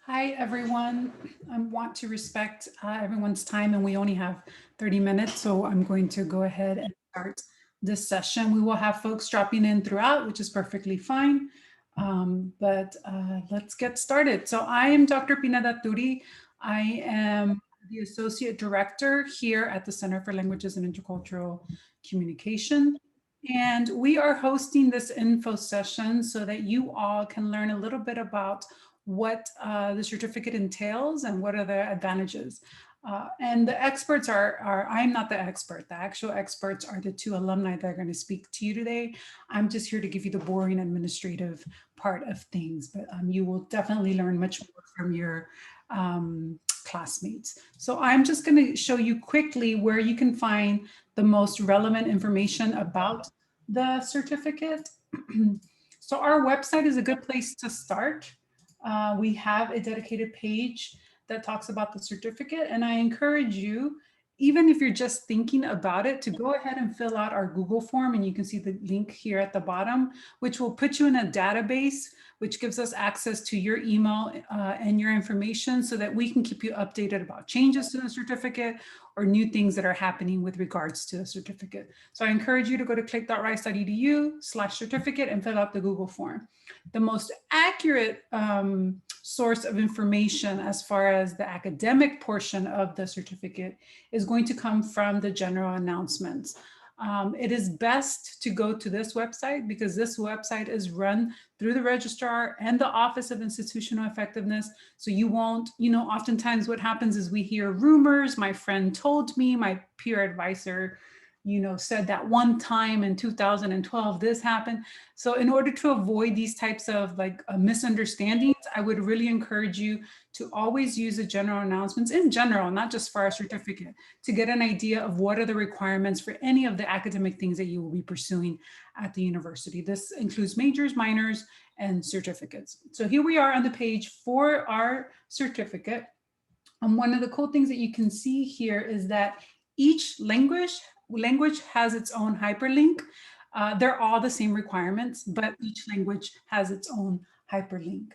Hi, everyone. I want to respect everyone's time, and we only have 30 minutes, so I'm going to go ahead and start this session. We will have folks dropping in throughout, which is perfectly fine, but let's get started. So I am Dr. Pineda Turi. I am the Associate Director here at the Center for Languages and Intercultural Communication. And we are hosting this info session so that you all can learn a little bit about what the certificate entails and what are the advantages. And the experts are, I'm not the expert. The actual experts are the two alumni that are going to speak to you today. I'm just here to give you the boring administrative part of things, but you will definitely learn much more from your classmates. So I'm just going to show you quickly where you can find the most relevant information about the certificate. So our website is a good place to start. We have a dedicated page that talks about the certificate, and I encourage you, even if you're just thinking about it, to go ahead and fill out our Google form, and you can see the link here at the bottom, which will put you in a database, which gives us access to your email and your information so that we can keep you updated about changes to the certificate or new things that are happening with regards to the certificate. So I encourage you to go to clic.rice.edu/certificate and fill out the Google form. The most accurate source of information as far as the academic portion of the certificate is going to come from the general announcements. It is best to go to this website because this website is run through the registrar and the Office of Institutional Effectiveness. So you won't, oftentimes what happens is we hear rumors. My friend told me, my peer advisor, said that one time in 2012, this happened. So in order to avoid these types of misunderstandings, I would really encourage you to always use the general announcements in general, not just for our certificate, to get an idea of what are the requirements for any of the academic things that you will be pursuing at the university. This includes majors, minors, and certificates. So here we are on the page for our certificate. And one of the cool things that you can see here is that each language has its own hyperlink. They're all the same requirements, but each language has its own hyperlink.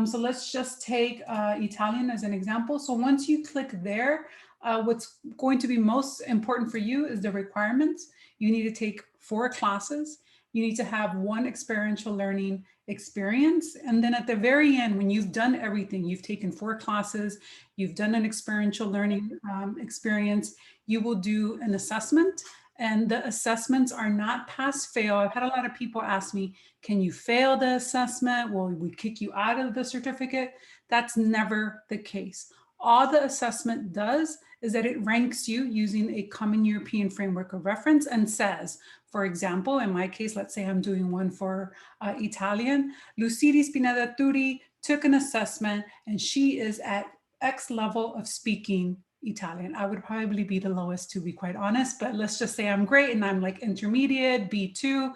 So let's just take Italian as an example. So once you click there, what's going to be most important for you is the requirements. You need to take 4 classes. You need to have 1 experiential learning experience. And then at the very end, when you've done everything, you've taken 4 classes, you've done an experiential learning experience, you will do an assessment. And the assessments are not pass fail. I've had a lot of people ask me, can you fail the assessment? Will we kick you out of the certificate? That's never the case. All the assessment does is that it ranks you using a common European framework of reference and says, for example, in my case, let's say I'm doing one for Italian, Lucidis Pineda Turi took an assessment and she is at X level of speaking Italian. I would probably be the lowest, to be quite honest, but let's just say I'm great and I'm like intermediate, B2.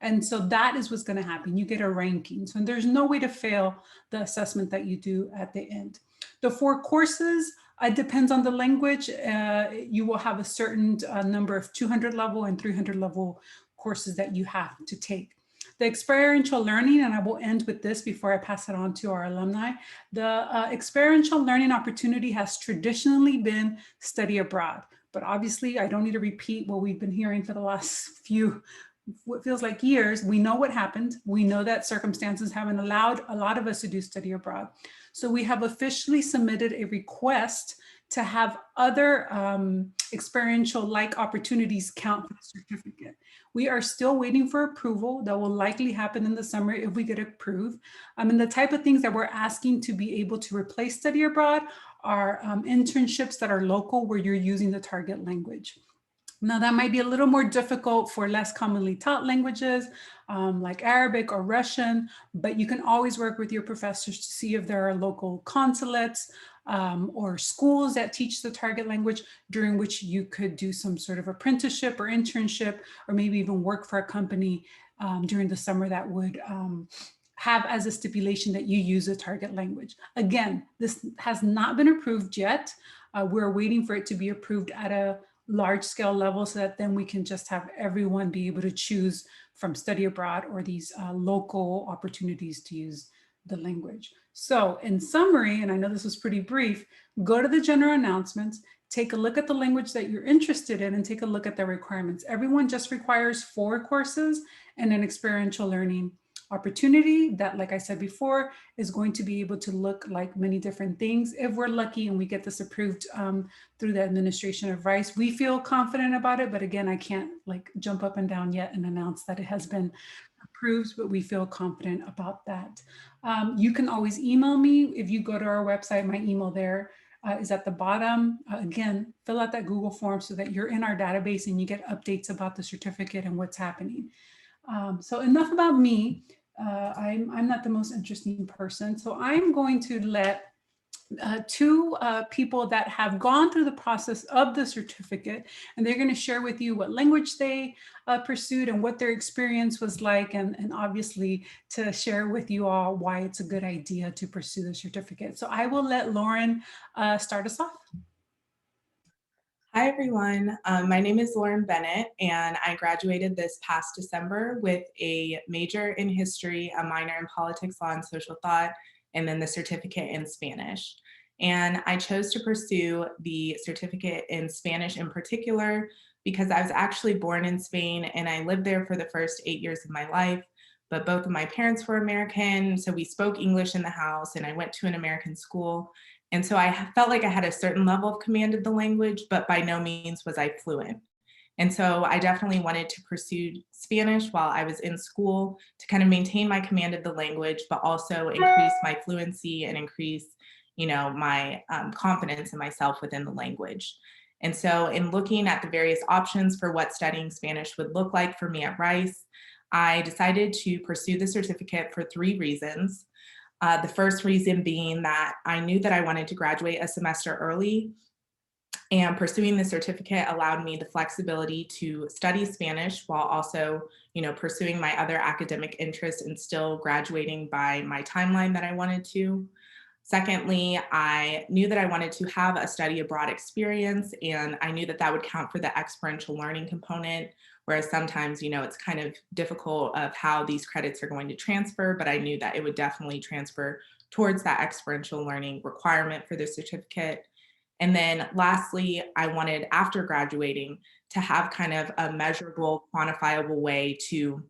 And so that is what's going to happen. You get a ranking. So there's no way to fail the assessment that you do at the end. The 4 courses, it depends on the language. You will have a certain number of 200 level and 300 level courses that you have to take. The experiential learning, and I will end with this before I pass it on to our alumni. The experiential learning opportunity has traditionally been study abroad, but obviously I don't need to repeat what we've been hearing for the last few, what feels like years. We know what happened. We know that circumstances haven't allowed a lot of us to do study abroad. So we have officially submitted a request to have other experiential-like opportunities count for the certificate. We are still waiting for approval. That will likely happen in the summer if we get approved. And the type of things that we're asking to be able to replace study abroad are internships that are local where you're using the target language. Now that might be a little more difficult for less commonly taught languages like Arabic or Russian, but you can always work with your professors to see if there are local consulates or schools that teach the target language during which you could do some sort of apprenticeship or internship, or maybe even work for a company during the summer that would have as a stipulation that you use a target language. Again, this has not been approved yet. We're waiting for it to be approved at a large scale level so that then we can just have everyone be able to choose from study abroad or these local opportunities to use the language. So in summary, and I know this was pretty brief, go to the general announcements, take a look at the language that you're interested in, and take a look at the requirements. Everyone just requires 4 courses and an experiential learning opportunity that, like I said before, is going to be able to look like many different things. If we're lucky and we get this approved through the administration of Rice, we feel confident about it. But again, I can't like jump up and down yet and announce that it has been approved, but we feel confident about that. You can always email me. If you go to our website, my email there is at the bottom. Again, fill out that Google form so that you're in our database and you get updates about the certificate and what's happening. So enough about me. I'm not the most interesting person. So I'm going to let 2 people that have gone through the process of the certificate, and they're going to share with you what language they pursued and what their experience was like, and obviously to share with you all why it's a good idea to pursue the certificate. So I will let Lauren start us off. Hi, everyone. My name is Lauren Bennett, and I graduated this past December with a major in history, a minor in politics, law, and social thought, and then the certificate in Spanish. And I chose to pursue the certificate in Spanish in particular because I was actually born in Spain and I lived there for the first 8 years of my life. But both of my parents were American, so we spoke English in the house, and I went to an American school. And so I felt like I had a certain level of command of the language, but by no means was I fluent. And so I definitely wanted to pursue Spanish while I was in school to kind of maintain my command of the language, but also increase my fluency and increase, my confidence in myself within the language. And so in looking at the various options for what studying Spanish would look like for me at Rice, I decided to pursue the certificate for 3 reasons. The first reason being that I knew that I wanted to graduate a semester early, and pursuing the certificate allowed me the flexibility to study Spanish while also, pursuing my other academic interests and still graduating by my timeline that I wanted to. Secondly, I knew that I wanted to have a study abroad experience, and I knew that that would count for the experiential learning component, whereas sometimes, it's kind of difficult of how these credits are going to transfer, but I knew that it would definitely transfer towards that experiential learning requirement for the certificate. And then lastly, I wanted, after graduating, to have kind of a measurable, quantifiable way to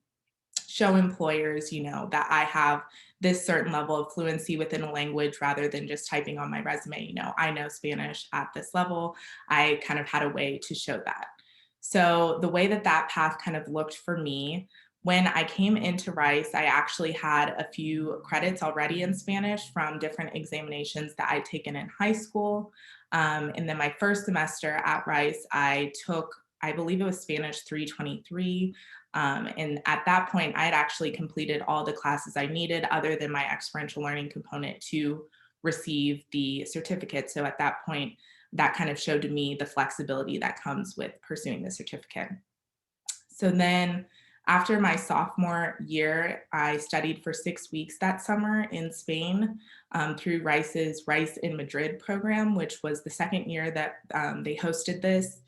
show employers, that I have this certain level of fluency within a language rather than just typing on my resume, I know Spanish at this level. I kind of had a way to show that. So the way that that path kind of looked for me, when I came into Rice, I actually had a few credits already in Spanish from different examinations that I'd taken in high school. And then my first semester at Rice, I took, I believe it was Spanish 323. And at that point, I had actually completed all the classes I needed other than my experiential learning component to receive the certificate. So at that point, that kind of showed to me the flexibility that comes with pursuing the certificate. So then after my sophomore year, I studied for 6 weeks that summer in Spain through Rice's Rice in Madrid program, which was the second year that they hosted this.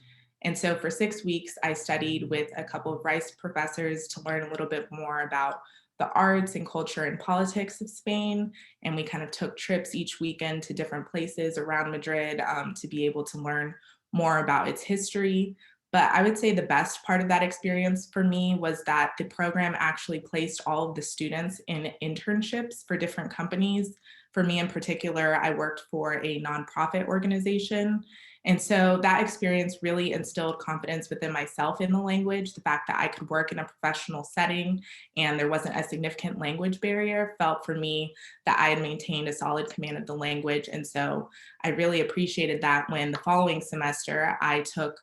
And so for 6 weeks, I studied with a couple of Rice professors to learn a little bit more about the arts and culture and politics of Spain. And we kind of took trips each weekend to different places around Madrid to be able to learn more about its history. But I would say the best part of that experience for me was that the program actually placed all of the students in internships for different companies. For me in particular, I worked for a nonprofit organization. And so that experience really instilled confidence within myself in the language. The fact that I could work in a professional setting and there wasn't a significant language barrier felt for me that I had maintained a solid command of the language. And so I really appreciated that when the following semester I took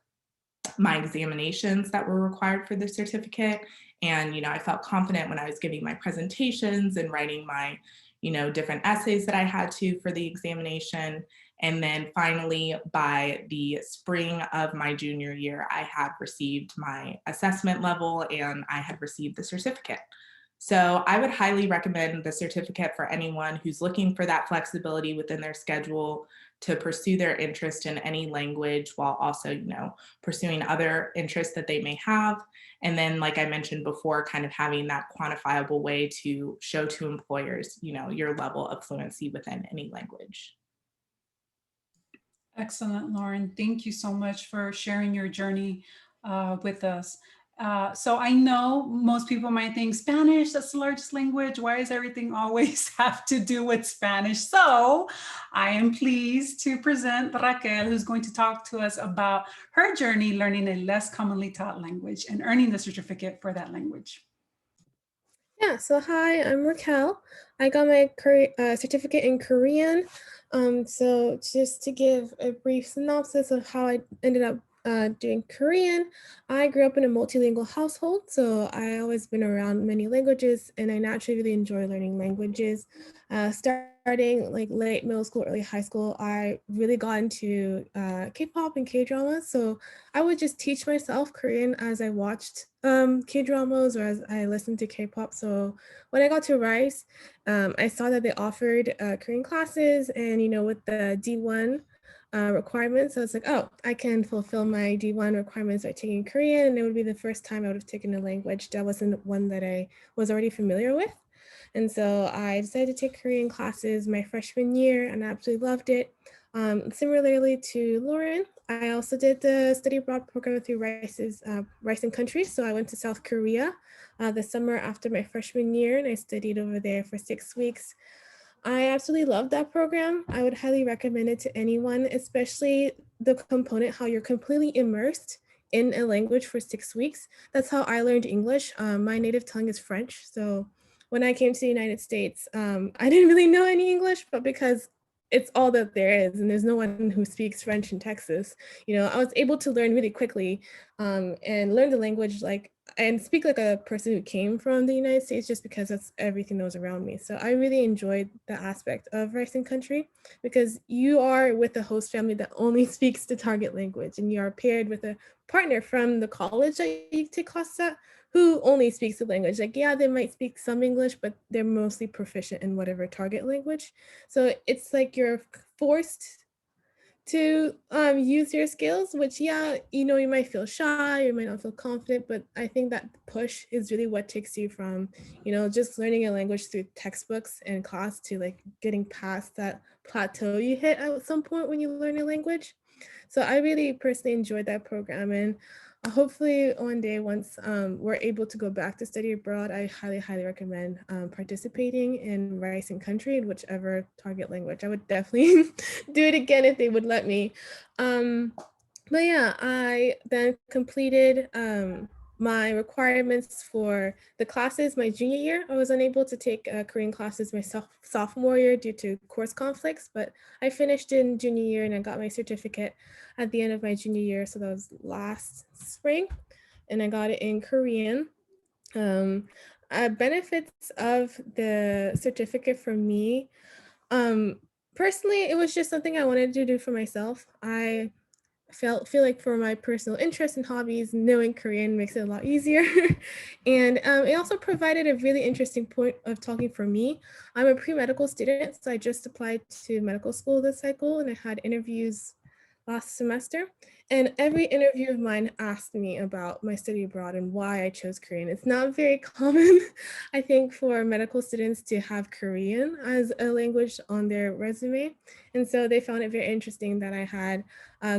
my examinations that were required for the certificate. And, I felt confident when I was giving my presentations and writing my, different essays that I had to for the examination. And then finally, by the spring of my junior year, I had received my assessment level and I had received the certificate. So I would highly recommend the certificate for anyone who's looking for that flexibility within their schedule to pursue their interest in any language while also, pursuing other interests that they may have. And then, like I mentioned before, kind of having that quantifiable way to show to employers, your level of fluency within any language. Excellent, Lauren. Thank you so much for sharing your journey with us. So I know most people might think Spanish, that's the largest language. Why does everything always have to do with Spanish? So I am pleased to present Raquel, who's going to talk to us about her journey learning a less commonly taught language and earning the certificate for that language. Yeah, so hi, I'm Raquel. I got my certificate in Korean. So just to give a brief synopsis of how I ended up doing Korean, I grew up in a multilingual household, so I always been around many languages, and I naturally really enjoy learning languages. Starting like late middle school, early high school, I really got into K-pop and K-dramas. So I would just teach myself Korean as I watched K-dramas or as I listened to K-pop. So when I got to Rice, I saw that they offered Korean classes, and with the D1 requirements, I was like, oh, I can fulfill my D1 requirements by taking Korean, and it would be the first time I would have taken a language that wasn't one that I was already familiar with. And so I decided to take Korean classes my freshman year, and I absolutely loved it. Similarly to Lauren, I also did the study abroad program through Rice and Country. So I went to South Korea the summer after my freshman year, and I studied over there for 6 weeks. I absolutely love that program. I would highly recommend it to anyone, especially the component how you're completely immersed in a language for 6 weeks. That's how I learned English. My native tongue is French. So when I came to the United States, I didn't really know any English, but because it's all that there is, and there's no one who speaks French in Texas, I was able to learn really quickly and learn the language and speak like a person who came from the United States just because that's everything that was around me. So I really enjoyed the aspect of Rice and Country because you are with a host family that only speaks the target language, and you are paired with a partner from the college that you take classes at who only speaks the language. Like, yeah, they might speak some English, but they're mostly proficient in whatever target language. So it's like you're forced to use your skills, which, yeah, you might feel shy, you might not feel confident, but I think that push is really what takes you from, just learning a language through textbooks and class to like getting past that plateau you hit at some point when you learn a language. So I really personally enjoyed that program, and hopefully one day once we're able to go back to study abroad, I highly, highly recommend participating in Rice and Country in whichever target language. I would definitely do it again if they would let me. But yeah, I then completed my requirements for the classes my junior year. I was unable to take Korean classes my sophomore year due to course conflicts, but I finished in junior year and I got my certificate at the end of my junior year. So that was last spring, and I got it in Korean. Benefits of the certificate for me. Personally, it was just something I wanted to do for myself. I feel like for my personal interests and hobbies, knowing Korean makes it a lot easier. And it also provided a really interesting point of talking for me. I'm a pre-medical student, so I just applied to medical school this cycle, and I had interviews last semester. And every interview of mine asked me about my study abroad and why I chose Korean. It's not very common, I think, for medical students to have Korean as a language on their resume. And so they found it very interesting that I had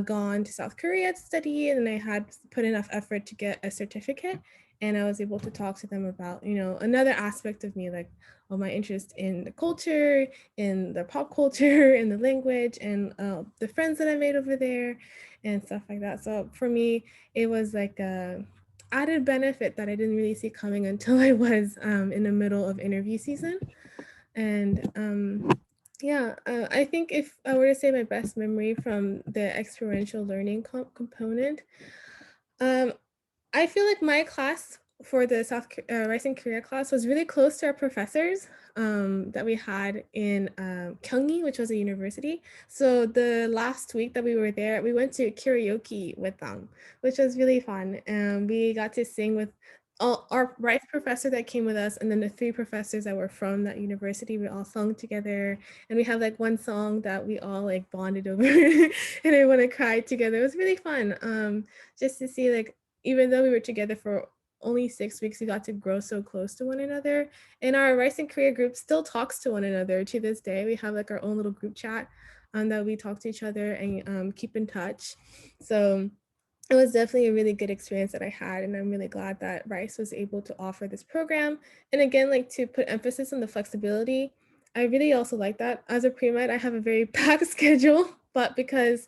gone to South Korea to study, and I had put enough effort to get a certificate. And I was able to talk to them about, another aspect of me, like my interest in the culture, in the pop culture, in the language, and the friends that I made over there, and stuff like that. So for me, it was like a added benefit that I didn't really see coming until I was in the middle of interview season. And I think if I were to say my best memory from the experiential learning component, I feel like my class for the Rice and Korea class was really close to our professors that we had in Gyeonggi, which was a university. So the last week that we were there, we went to karaoke with them, which was really fun. And we got to sing with all our Rice professor that came with us, and then the 3 professors that were from that university, we all sung together, and we have like one song that we all like bonded over, and everyone cried together. It was really fun, just to see like, even though we were together for only 6 weeks, we got to grow so close to one another. And our Rice and Korea group still talks to one another to this day. We have like our own little group chat that we talk to each other and keep in touch. So it was definitely a really good experience that I had, and I'm really glad that Rice was able to offer this program. And again, like to put emphasis on the flexibility, I really also like that. As a pre-med, I have a very packed schedule, but because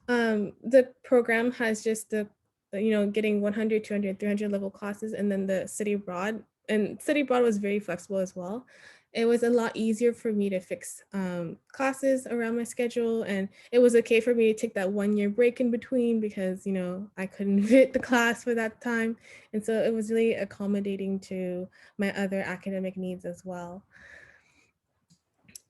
the program has just the, getting 100, 200, 300 level classes, and then the study abroad, and study abroad was very flexible as well. It was a lot easier for me to fix classes around my schedule, and it was okay for me to take that 1 year break in between because I couldn't fit the class for that time, and so it was really accommodating to my other academic needs as well.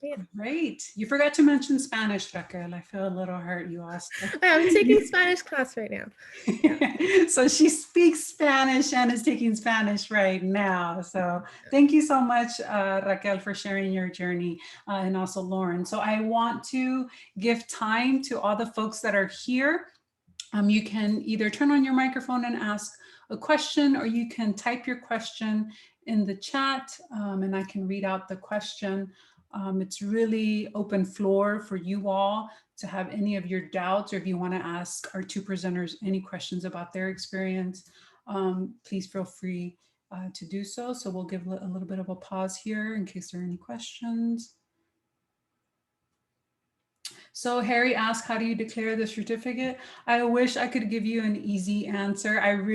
Yeah. Great. You forgot to mention Spanish, Raquel. I feel a little hurt you asked. I'm taking Spanish class right now. Yeah. So she speaks Spanish and is taking Spanish right now. So thank you so much, Raquel, for sharing your journey, and also Lauren. So I want to give time to all the folks that are here. You can either turn on your microphone and ask a question, or you can type your question in the chat, and I can read out the question. It's really open floor for you all to have any of your doubts, or if you want to ask our 2 presenters any questions about their experience, please feel free to do so. So we'll give a little bit of a pause here in case there are any questions. So Harry asked, how do you declare the certificate? I wish I could give you an easy answer. I've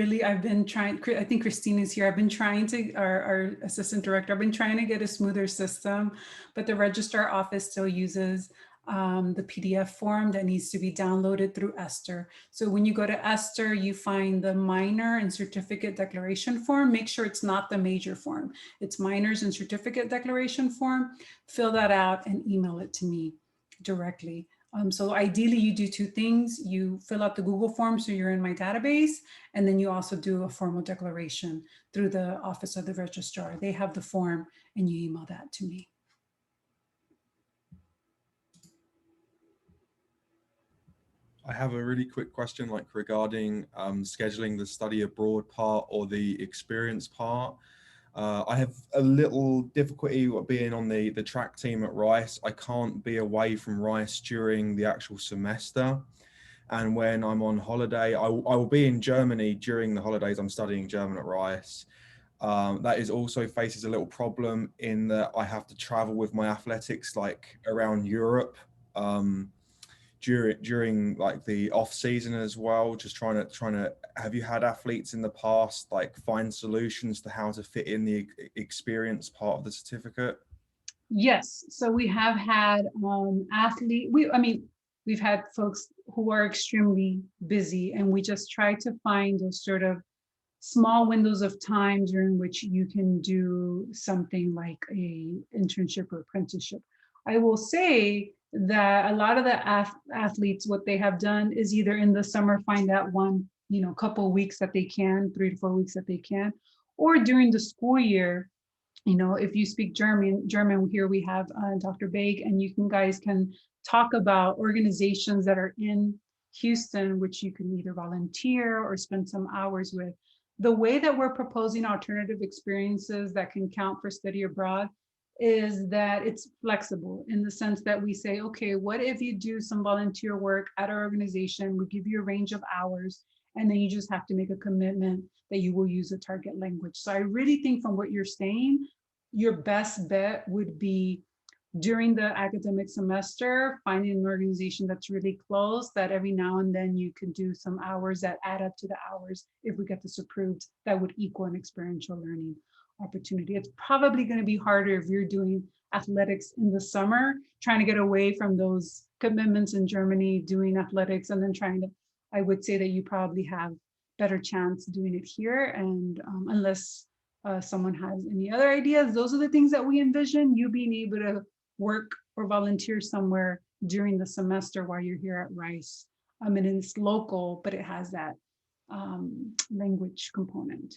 been trying, I think Christine is here. I've been trying to, our assistant director, I've been trying to get a smoother system, but the registrar office still uses the PDF form that needs to be downloaded through Esther. So when you go to Esther, you find the minor and certificate declaration form. Make sure it's not the major form. It's minors and certificate declaration form. Fill that out and email it to me directly. So ideally you do 2 things. You fill out the Google form so you're in my database, and then you also do a formal declaration through the office of the registrar. They have the form and you email that to me. I have a really quick question regarding scheduling the study abroad part or the experience part. I have a little difficulty being on the track team at Rice. I can't be away from Rice during the actual semester. And when I'm on holiday, I will be in Germany during the holidays. I'm studying German at Rice. That is also faces a little problem in that I have to travel with my athletics around Europe during the off season as well. Just trying to have you had athletes in the past find solutions to how to fit in the experience part of the certificate? Yes, so we have had we've had folks who are extremely busy, and we just try to find those sort of small windows of time during which you can do something like a internship or apprenticeship. I will say that a lot of the athletes, what they have done is either in the summer find that one, couple of weeks that they can, 3 to 4 weeks that they can, or during the school year. If you speak German here we have Dr. Baig, and you guys can talk about organizations that are in Houston, which you can either volunteer or spend some hours with. The way that we're proposing alternative experiences that can count for study abroad is that it's flexible in the sense that we say, okay, what if you do some volunteer work at our organization? We give you a range of hours, and then you just have to make a commitment that you will use a target language. So I really think from what you're saying, your best bet would be during the academic semester, finding an organization that's really close, that every now and then you can do some hours that add up to the hours, if we get this approved, that would equal an experiential learning opportunity. It's probably going to be harder if you're doing athletics in the summer, trying to get away from those commitments in Germany, doing athletics, and then I would say that you probably have better chance doing it here. And unless someone has any other ideas, those are the things that we envision, you being able to work or volunteer somewhere during the semester while you're here at Rice. And it's local, but it has that language component.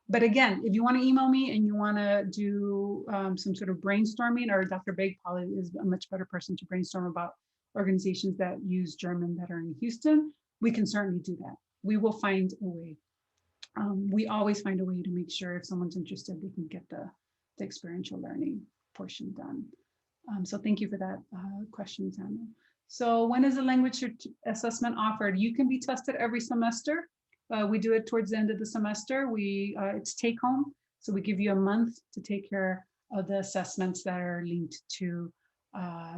But again, if you want to email me and you want to do some sort of brainstorming, or Dr. Beg probably is a much better person to brainstorm about organizations that use German that are in Houston, we can certainly do that. We will find a way. We always find a way to make sure if someone's interested, they can get the experiential learning portion done. So thank you for that question, Samuel. So when is the language assessment offered? You can be tested every semester. We do it towards the end of the semester. It's take home. So we give you a month to take care of the assessments that are linked to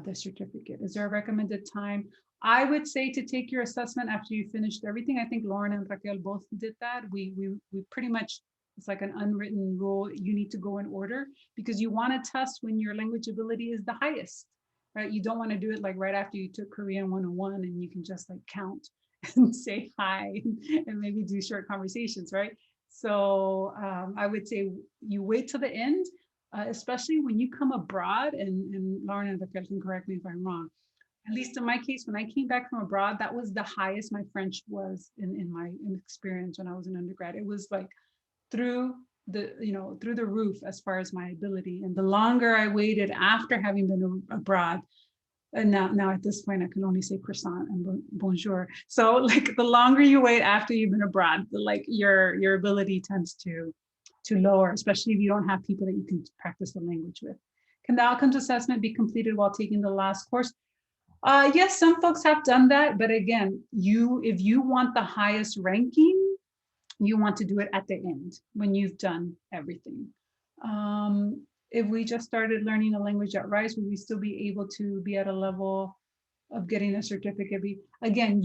the certificate. Is there a recommended time? I would say to take your assessment after you finished everything. I think Lauren and Raquel both did that. We pretty much, it's like an unwritten rule. You need to go in order because you want to test when your language ability is the highest, right? You don't want to do it like right after you took Korean 101 and you can just like count and say hi and maybe do short conversations, right? So I would say you wait till the end, especially when you come abroad, and Lauren and Raquel can correct me if I'm wrong. At least in my case, when I came back from abroad, that was the highest my French was in my experience when I was an undergrad. It was like through the roof as far as my ability. And the longer I waited after having been abroad, and now at this point I can only say croissant and bonjour. So like the longer you wait after you've been abroad, like your ability tends to lower, especially if you don't have people that you can practice the language with. Can the outcomes assessment be completed while taking the last course? Yes, some folks have done that, but again, if you want the highest ranking, you want to do it at the end when you've done everything. If we just started learning a language at Rice, would we still be able to be at a level of getting a certificate? Again,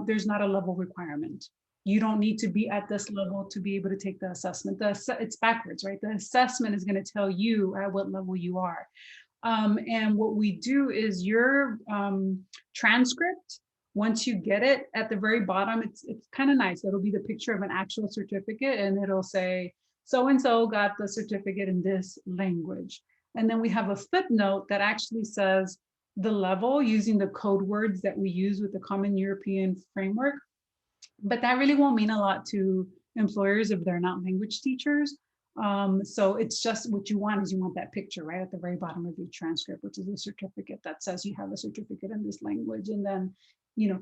there's not a level requirement. You don't need to be at this level to be able to take the assessment. It's backwards, right? The assessment is going to tell you at what level you are. And what we do is your transcript, once you get it at the very bottom, it's kind of nice. It'll be the picture of an actual certificate and it'll say, so-and-so got the certificate in this language. And then we have a footnote that actually says the level using the code words that we use with the Common European Framework. But that really won't mean a lot to employers if they're not language teachers. So it's just what you want is you want that picture right at the very bottom of your transcript, which is a certificate that says you have a certificate in this language. And then,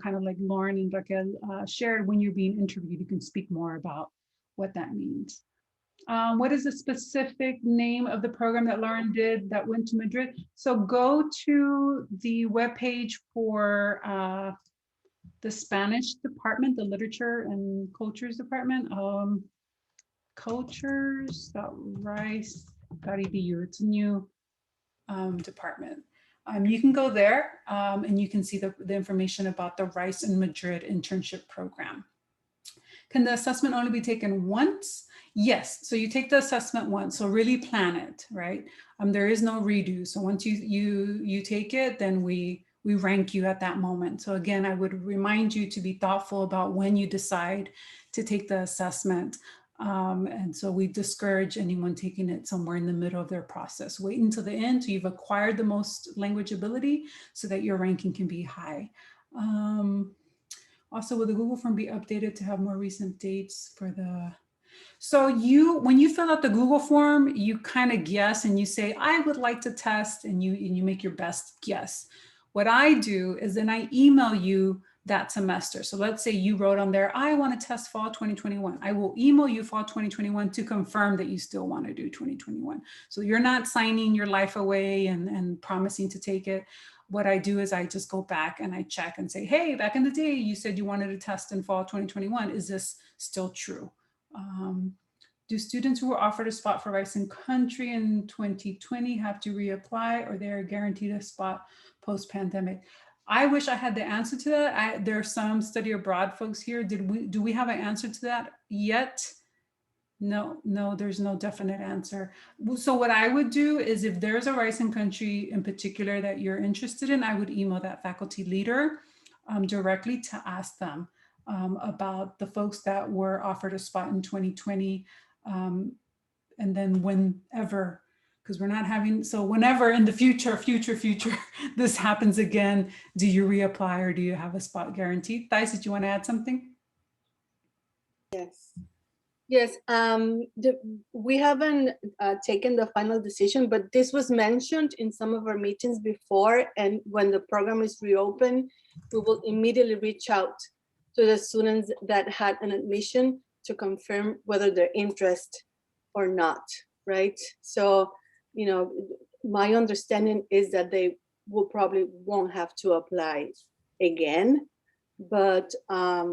kind of like Lauren and Raquel shared, when you're being interviewed, you can speak more about what that means. What is the specific name of the program that Lauren did that went to Madrid? So go to the webpage for the Spanish department, the Literature and Cultures department. Cultures.rice.edu. It's a new department. You can go there and you can see the information about the Rice in Madrid internship program. Can the assessment only be taken once? Yes, so you take the assessment once, so really plan it, right? There is no redo. So once you take it, then we rank you at that moment. So again, I would remind you to be thoughtful about when you decide to take the assessment. And so we discourage anyone taking it somewhere in the middle of their process. Wait until the end till you've acquired the most language ability so that your ranking can be high. Also, will the Google form be updated to have more recent dates for the... So when you fill out the Google form, you kind of guess and you say, I would like to test, and you make your best guess. What I do is then I email you that semester. So let's say you wrote on there, I want to test fall 2021. I will email you fall 2021 to confirm that you still want to do 2021. So you're not signing your life away and promising to take it. What I do is I just go back and I check and say, hey, back in the day, you said you wanted to test in fall 2021. Is this still true? Do students who were offered a spot for Rice in Country in 2020 have to reapply, or they're guaranteed a spot post-pandemic? I wish I had the answer to that. There are some study abroad folks here. Do we have an answer to that yet? No, there's no definite answer. So what I would do is if there's a Rice in Country in particular that you're interested in, I would email that faculty leader directly to ask them about the folks that were offered a spot in 2020. And then whenever, because we're not having, so whenever in the future, this happens again, do you reapply or do you have a spot guaranteed? Thais, did you want to add something? Yes. Yes, we haven't taken the final decision, but this was mentioned in some of our meetings before. And when the program is reopened, we will immediately reach out to the students that had an admission to confirm whether they're interested or not, right? So, you know, my understanding is that they will probably won't have to apply again, but I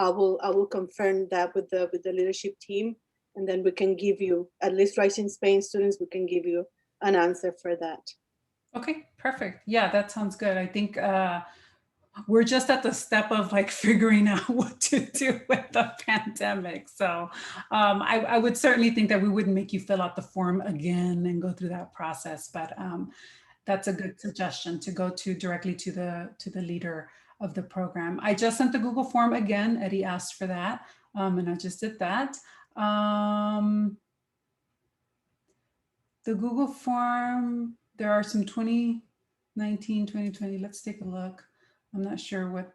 will confirm that with the leadership team, and then we can give you, at least Rising Spain students, we can give you an answer for that. Okay, perfect. Yeah, that sounds good. I think we're just at the step of like figuring out what to do with the pandemic. So I would certainly think that we wouldn't make you fill out the form again and go through that process, but that's a good suggestion to go to directly to the leader of the program. I just sent the Google form again. Eddie asked for that, and I just did that. The Google form, there are some 2019, 2020. Let's take a look. I'm not sure what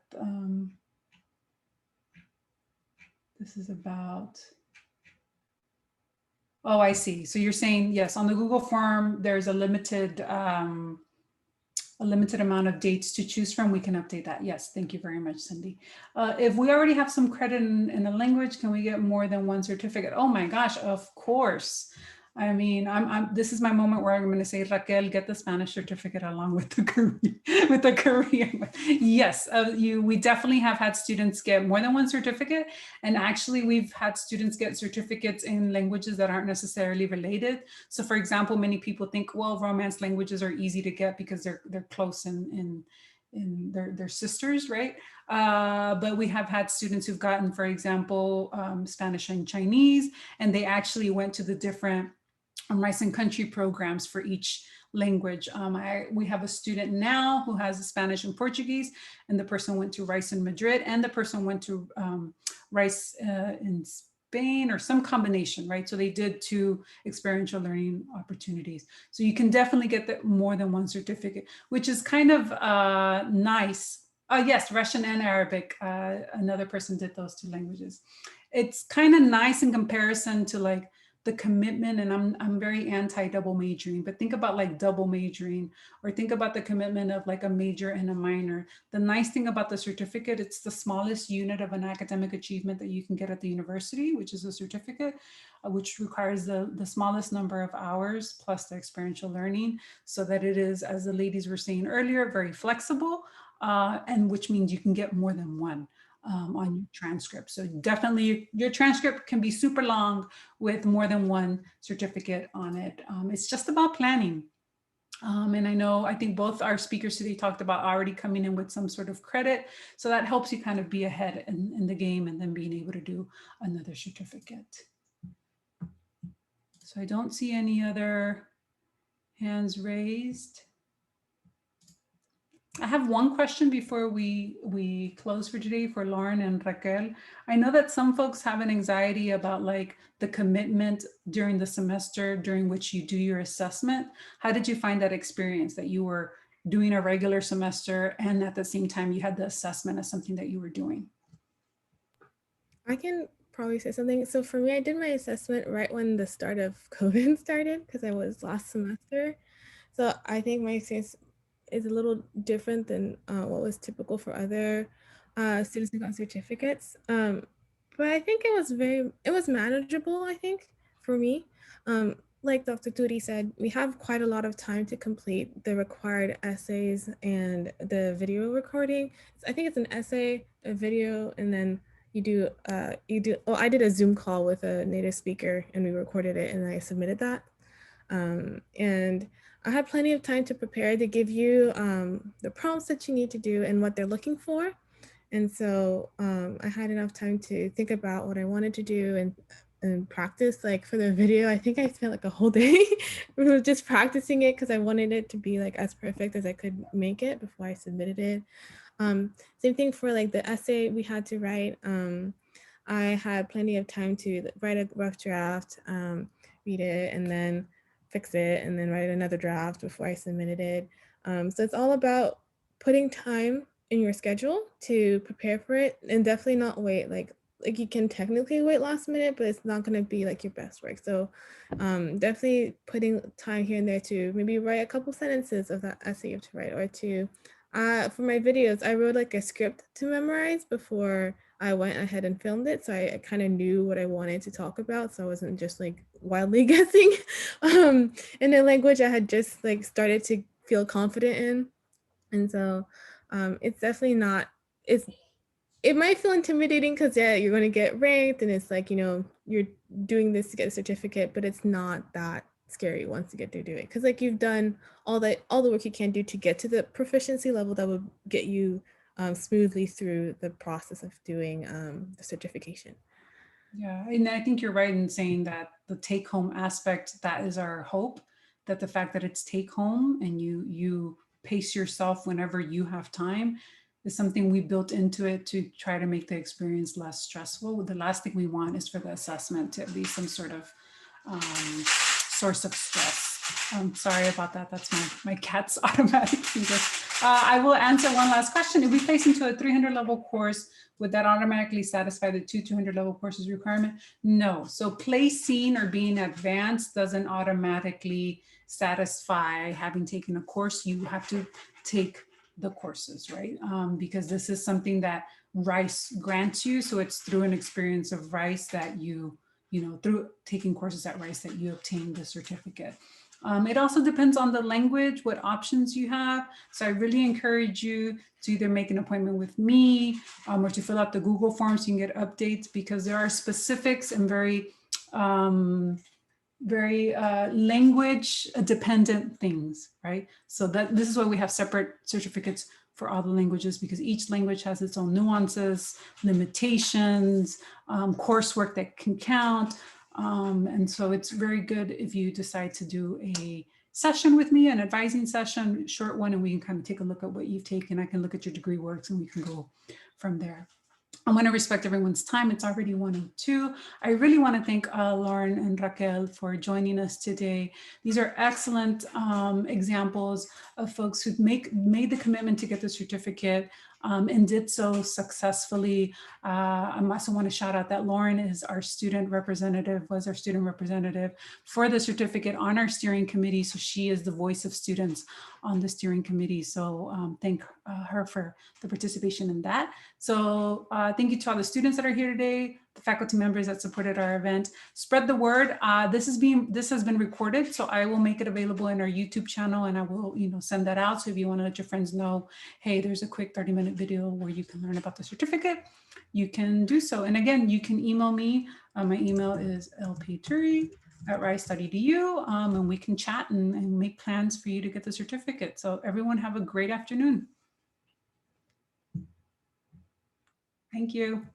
this is about. Oh, I see. So you're saying, yes, on the Google form, there's a limited amount of dates to choose from. We can update that. Yes, thank you very much, Cindy. If we already have some credit in a language, can we get more than one certificate? Oh my gosh, of course. I mean, this is my moment where I'm going to say, Raquel, get the Spanish certificate along with the Korean. Yes, we definitely have had students get more than one certificate. And actually, we've had students get certificates in languages that aren't necessarily related. So for example, many people think, well, Romance languages are easy to get because they're close in they're sisters, right? But we have had students who've gotten, for example, Spanish and Chinese, and they actually went to the different rice and country programs for each language. We have a student now who has Spanish and Portuguese, and the person went to Rice in Madrid, and the person went to Rice in Spain, or some combination, right? So they did 2 experiential learning opportunities. So you can definitely get more than one certificate, which is kind of nice. Yes, Russian and Arabic. Another person did those 2 languages. It's kind of nice in comparison to like the commitment, and I'm very anti double majoring, but think about like double majoring, or think about the commitment of like a major and a minor. The nice thing about the certificate, it's the smallest unit of an academic achievement that you can get at the university, which is a certificate, which requires the smallest number of hours plus the experiential learning, so that it is, as the ladies were saying earlier, very flexible, and which means you can get more than one on your transcript. So definitely your transcript can be super long with more than one certificate on it. It's just about planning. And I think both our speakers today talked about already coming in with some sort of credit. So that helps you kind of be ahead in the game, and then being able to do another certificate. So I don't see any other hands raised. I have one question before we close for today for Lauren and Raquel. I know that some folks have an anxiety about like the commitment during the semester during which you do your assessment. How did you find that experience, that you were doing a regular semester and at the same time you had the assessment as something that you were doing? I can probably say something. So for me, I did my assessment right when the start of COVID started, because I was last semester. So I think my experience is a little different than what was typical for other students who got certificates. But I think it was manageable, I think, for me. Like Dr. Turi said, we have quite a lot of time to complete the required essays and the video recording. So I think it's an essay, a video, and then I did a Zoom call with a native speaker, and we recorded it, and I submitted that. And I had plenty of time to prepare to give you the prompts that you need to do and what they're looking for. And so I had enough time to think about what I wanted to do and practice. Like for the video, I think I spent like a whole day just practicing it, because I wanted it to be like as perfect as I could make it before I submitted it. Same thing for like the essay we had to write. I had plenty of time to write a rough draft, read it, and then fix it, and then write another draft before I submitted it. So it's all about putting time in your schedule to prepare for it, and definitely not wait like like you can technically wait last minute, but it's not going to be like your best work. So definitely putting time here and there to maybe write a couple sentences of that essay you have to write, or to, for my videos, I wrote like a script to memorize before I went ahead and filmed it. So I kind of knew what I wanted to talk about. So I wasn't just like wildly guessing in a language I had just like started to feel confident in. And so it's definitely not, it might feel intimidating because yeah, you're going to get ranked and it's like, you know, you're doing this to get a certificate, but it's not that scary once you get to do it. Because like you've done all the work you can do to get to the proficiency level that would get you smoothly through the process of doing the certification. Yeah, and I think you're right in saying that the take home aspect, that is our hope, that the fact that it's take home and you pace yourself whenever you have time is something we built into it to try to make the experience less stressful. The last thing we want is for the assessment to be some sort of source of stress. I'm sorry about that. That's my cat's automatic feeder. I will answer one last question. If we place into a 300 level course, would that automatically satisfy the 200 level courses requirement? No. So placing or being advanced doesn't automatically satisfy having taken a course. You have to take the courses, right? Because this is something that RICE grants you. So it's through an experience of RICE that you know, through taking courses at RICE that you obtain the certificate. It also depends on the language, what options you have. So I really encourage you to either make an appointment with me or to fill out the Google forms so you can get updates, because there are specifics and very language dependent things, right? So that this is why we have separate certificates for all the languages, because each language has its own nuances, limitations, coursework that can count. And so it's very good if you decide to do a session with me, an advising session, short one, and we can kind of take a look at what you've taken. I can look at your degree works and we can go from there. I want to respect everyone's time. It's already 1:02. I really want to thank Lauren and Raquel for joining us today. These are excellent examples of folks who made the commitment to get the certificate and did so successfully. I also want to shout out that Lauren is our student representative, was our student representative for the certificate on our steering committee. So she is the voice of students on the steering committee. So thank her for the participation in that. So thank you to all the students that are here today, the faculty members that supported our event. Spread the word. This has been recorded, so I will make it available in our YouTube channel, and I will, send that out. So if you want to let your friends know, hey, there's a quick 30-minute video where you can learn about the certificate, you can do so. And again, you can email me. My email is lpturi@rice.edu, and we can chat and make plans for you to get the certificate. So everyone have a great afternoon. Thank you.